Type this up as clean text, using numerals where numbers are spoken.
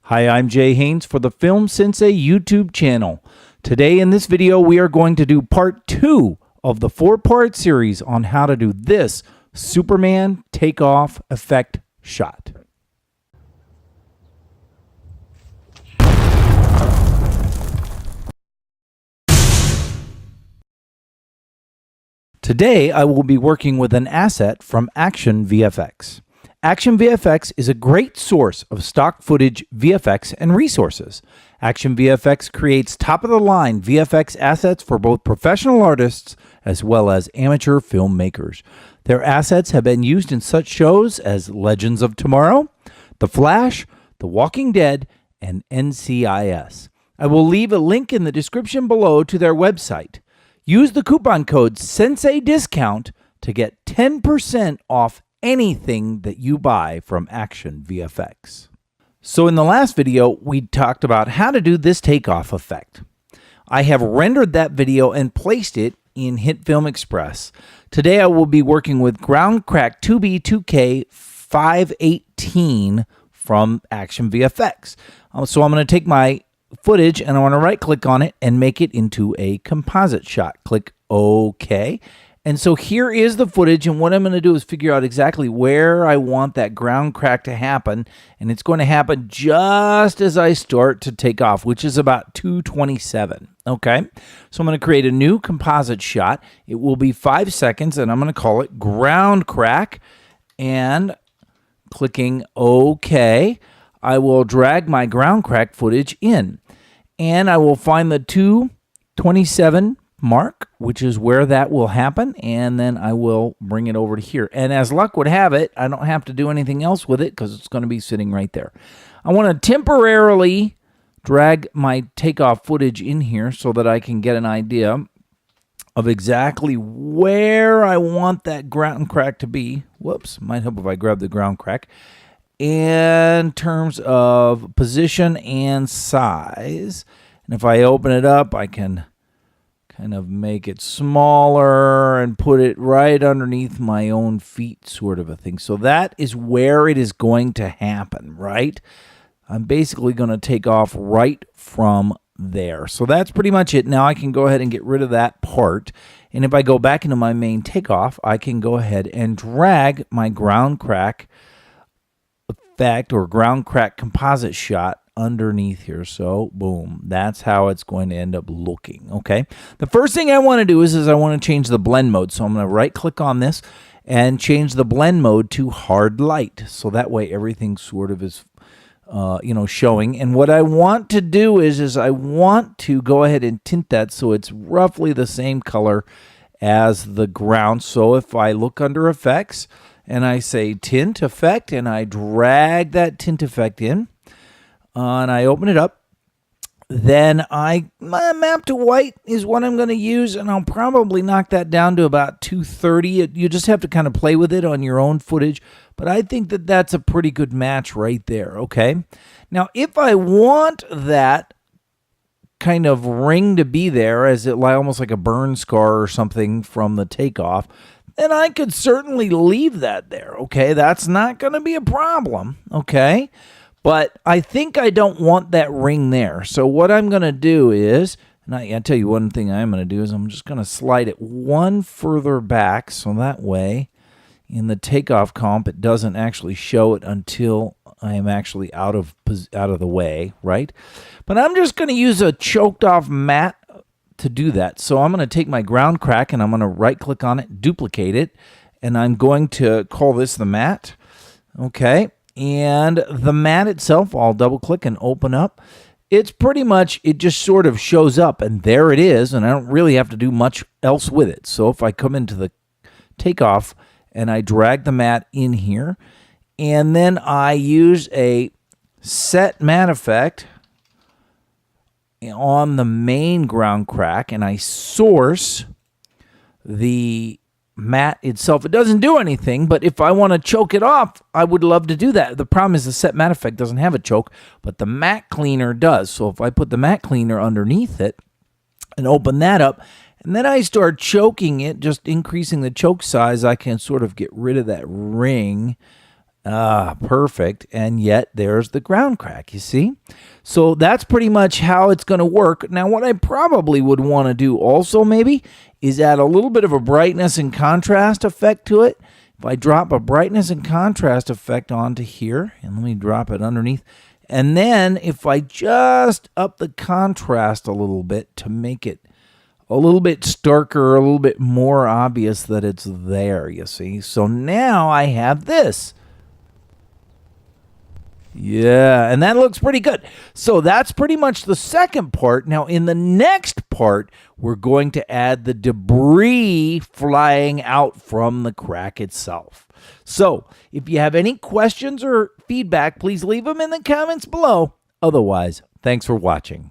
Hi, I'm Jay Haynes for the Film Sensei YouTube channel. Today in this video, we are going to do part 2 of the 4-part series on how to do this Superman takeoff effect shot. Today, I will be working with an asset from Action VFX. Action VFX is a great source of stock footage, VFX, and resources. Action VFX creates top-of-the-line VFX assets for both professional artists as well as amateur filmmakers. Their assets have been used in such shows as Legends of Tomorrow, The Flash, The Walking Dead, and NCIS. I will leave a link in the description below to their website. Use the coupon code SENSEIDISCOUNT to get 10% off anything that you buy from Action VFX. So in the last video, we talked about how to do this takeoff effect. I have rendered that video and placed it in HitFilm Express. Today I will be working with GroundCrack 2B2K 518 from Action VFX. So I'm going to take my footage and I want to right click on it and make it into a composite shot. Click OK. And so here is the footage, and what I'm going to do is figure out exactly where I want that ground crack to happen, and it's going to happen just as I start to take off, which is about 2:27. Okay, so I'm going to create a new composite shot. It will be 5 seconds, and I'm going to call it ground crack, and clicking OK, I will drag my ground crack footage in, and I will find the 2:27 mark, which is where that will happen, and then I will bring it over to here. And as luck would have it, I don't have to do anything else with it because it's going to be sitting right there. I want to temporarily drag my takeoff footage in here so that I can get an idea of exactly where I want that ground crack to be. Whoops, might help if I grab the ground crack. In terms of position and size, and if I open it up, I can kind of make it smaller and put it right underneath my own feet, sort of a thing. So that is where it is going to happen, right? I'm basically going to take off right from there. So that's pretty much it. Now I can go ahead and get rid of that part. And if I go back into my main takeoff, I can go ahead and drag my ground crack effect or ground crack composite shot underneath here. So boom, that's how it's going to end up looking. Okay, the first thing I want to do is I want to change the blend mode. So I'm going to right click on this and change the blend mode to hard light, so that way everything sort of is showing. And what I want to do is I want to go ahead and tint that so it's roughly the same color as the ground. So if I look under effects and I say tint effect and I drag that tint effect in, and I open it up, then my map to white is what I'm going to use, and I'll probably knock that down to about 230. You just have to kind of play with it on your own footage, but I think that that's a pretty good match right there, okay? Now, if I want that kind of ring to be there, as it almost like a burn scar or something from the takeoff, then I could certainly leave that there, okay? That's not going to be a problem, okay? But I think I don't want that ring there. So what I'm going to do is, and I'll tell you one thing I'm going to do is I'm just going to slide it one further back, so that way in the takeoff comp it doesn't actually show it until I am actually out of the way, right? But I'm just going to use a choked off matte to do that. So I'm going to take my ground crack and I'm going to right click on it, duplicate it, and I'm going to call this the matte. Okay. And the matte itself, I'll double click and open up. It's pretty much, it just sort of shows up and there it is, and I don't really have to do much else with it. So if I come into the takeoff and I drag the matte in here, and then I use a set matte effect on the main ground crack and I source the matte itself. It doesn't do anything, but if I want to choke it off, I would love to do that. The problem is the set matte effect doesn't have a choke, but the matte cleaner does. So if I put the matte cleaner underneath it and open that up, and then I start choking it, just increasing the choke size, I can sort of get rid of that ring Ah, perfect. And yet there's the ground crack, you see? So that's pretty much how it's going to work. Now, what I probably would want to do also maybe is add a little bit of a brightness and contrast effect to it. If I drop a brightness and contrast effect onto here, and let me drop it underneath, and then if I just up the contrast a little bit to make it a little bit starker, a little bit more obvious that it's there, you see? So now I have this. Yeah, and that looks pretty good. So that's pretty much the second part. Now, in the next part, we're going to add the debris flying out from the crack itself. So if you have any questions or feedback, please leave them in the comments below. Otherwise, thanks for watching.